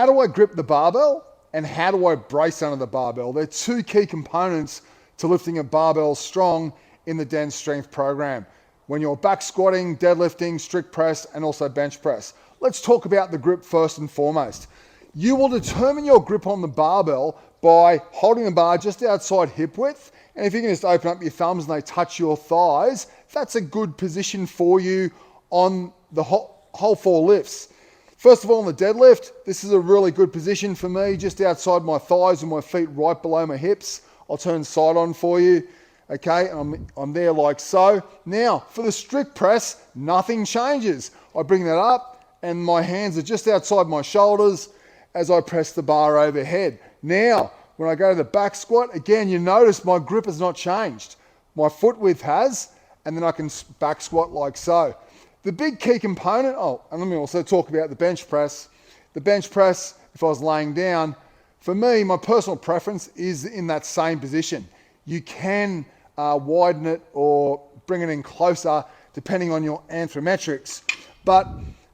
how do I grip the barbell and how do I brace under the barbell? They're two key components to lifting a barbell strong in the dense strength program. When you're back squatting, deadlifting, strict press, and also bench press. Let's talk about the grip first and foremost. You will determine your grip on the barbell by holding the bar just outside hip width. And if you can just open up your thumbs and they touch your thighs, that's a good position for you on the whole four lifts. First of all, on the deadlift, this is a really good position for me, just outside my thighs and my feet right below my hips. I'll turn side on for you. Okay, I'm there like so. Now, for the strict press, nothing changes. I bring that up and my hands are just outside my shoulders as I press the bar overhead. Now, when I go to the back squat, again, you notice my grip has not changed. My foot width has, and then I can back squat like so. The big key component, and let me also talk about the bench press. The bench press, if I was laying down, for me, my personal preference is in that same position. You can widen it or bring it in closer depending on your anthrometrics. But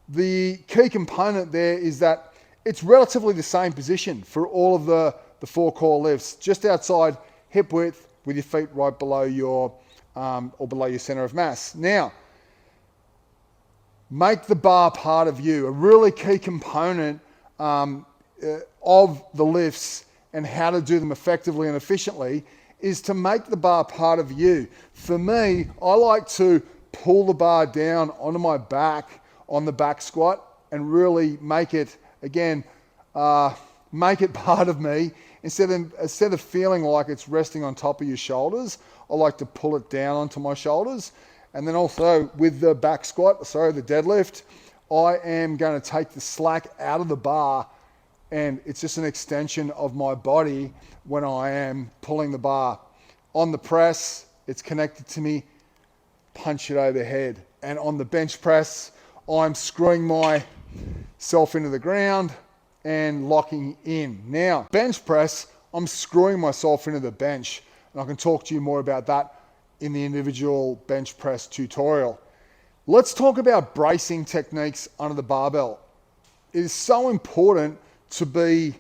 the key component there is that it's relatively the same position for all of the four core lifts, just outside hip width with your feet right below your center of mass. Now, make the bar part of you. A really key component of the lifts and how to do them effectively and efficiently is to make the bar part of you. For me, I like to pull the bar down onto my back on the back squat and really make it, again, make it part of me. Instead of feeling like it's resting on top of your shoulders, I like to pull it down onto my shoulders. And then also with the back squat, the deadlift, I am going to take the slack out of the bar and it's just an extension of my body when I am pulling the bar. On the press, it's connected to me, punch it overhead. And on the bench press, I'm screwing myself into the ground and locking in. Now, bench press, I'm screwing myself into the bench. And I can talk to you more about that in the individual bench press tutorial. Let's talk about bracing techniques under the barbell. It is so important to be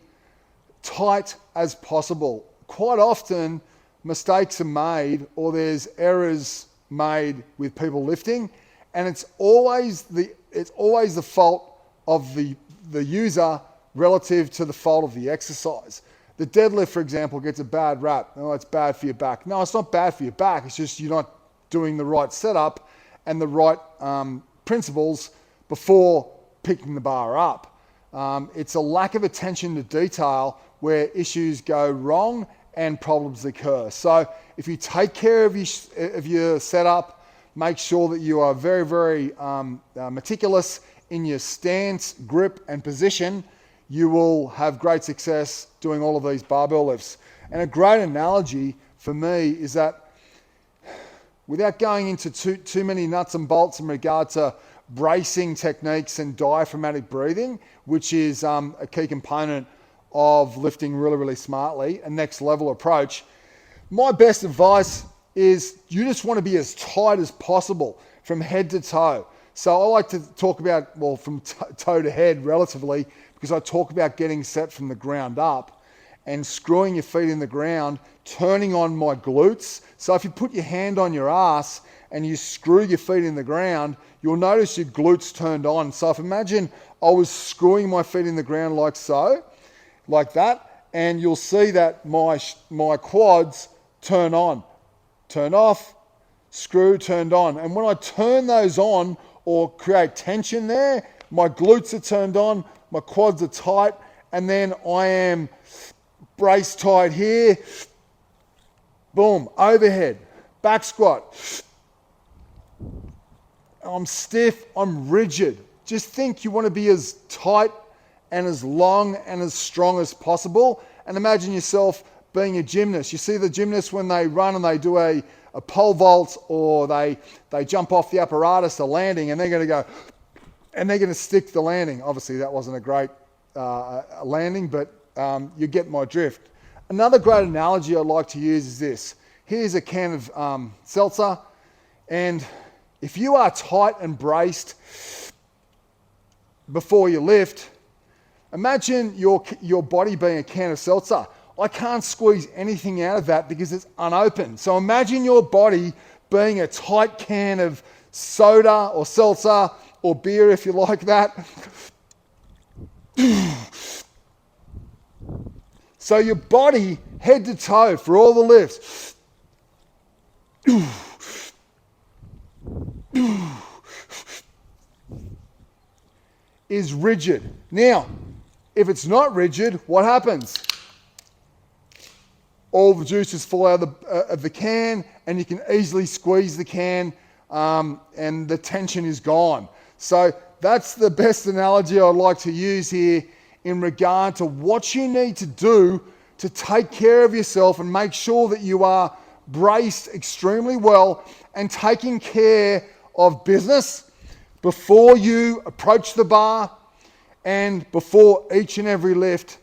tight as possible. Quite often, mistakes are made or there's errors made with people lifting, and it's always the fault of the user relative to the fault of the exercise. The deadlift, for example, gets a bad rap. Oh, it's bad for your back. No, it's not bad for your back. It's just you're not doing the right setup and the right principles before picking the bar up. It's a lack of attention to detail where issues go wrong and problems occur. So if you take care of your setup, make sure that you are very, very meticulous in your stance, grip, and position, you will have great success doing all of these barbell lifts. And a great analogy for me is that without going into too many nuts and bolts in regard to bracing techniques and diaphragmatic breathing, which is a key component of lifting really, really smartly, a next level approach, my best advice is you just want to be as tight as possible from head to toe. So I like to talk about, well, from toe to head relatively, because I talk about getting set from the ground up and screwing your feet in the ground, turning on my glutes. So if you put your hand on your ass and you screw your feet in the ground, you'll notice your glutes turned on. So if imagine I was screwing my feet in the ground like so, like that, and you'll see that my quads turn on, turn off, screw, turned on. And when I turn those on or create tension there, my glutes are turned on, my quads are tight, and then I am brace tight here, boom, overhead, back squat. I'm stiff, I'm rigid. Just think you want to be as tight and as long and as strong as possible. And imagine yourself being a gymnast. You see the gymnasts when they run and they do a pole vault or they jump off the apparatus, the landing, and they're going to go, and they're going to stick the landing. Obviously that wasn't a great landing, but you get my drift. Another great analogy I'd like to use is this. Here's a can of seltzer, and if you are tight and braced before you lift, Imagine your body being a can of seltzer. I can't squeeze anything out of that because it's unopened. So imagine your body being a tight can of soda or seltzer or beer if you like that. So your body, head to toe, for all the lifts, is rigid. Now, if it's not rigid, what happens? All the juices fall out of the can, and you can easily squeeze the can, and the tension is gone. So that's the best analogy I'd like to use here in regard to what you need to do to take care of yourself and make sure that you are braced extremely well and taking care of business before you approach the bar and before each and every lift.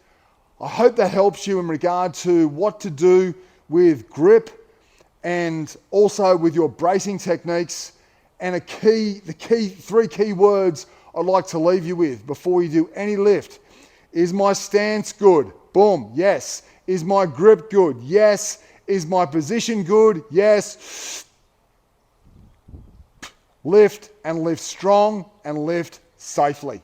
I hope that helps you in regard to what to do with grip and also with your bracing techniques. And the three key words I'd like to leave you with before you do any lift. Is my stance good? Boom, yes. Is my grip good? Yes. Is my position good? Yes. Lift and lift strong and lift safely.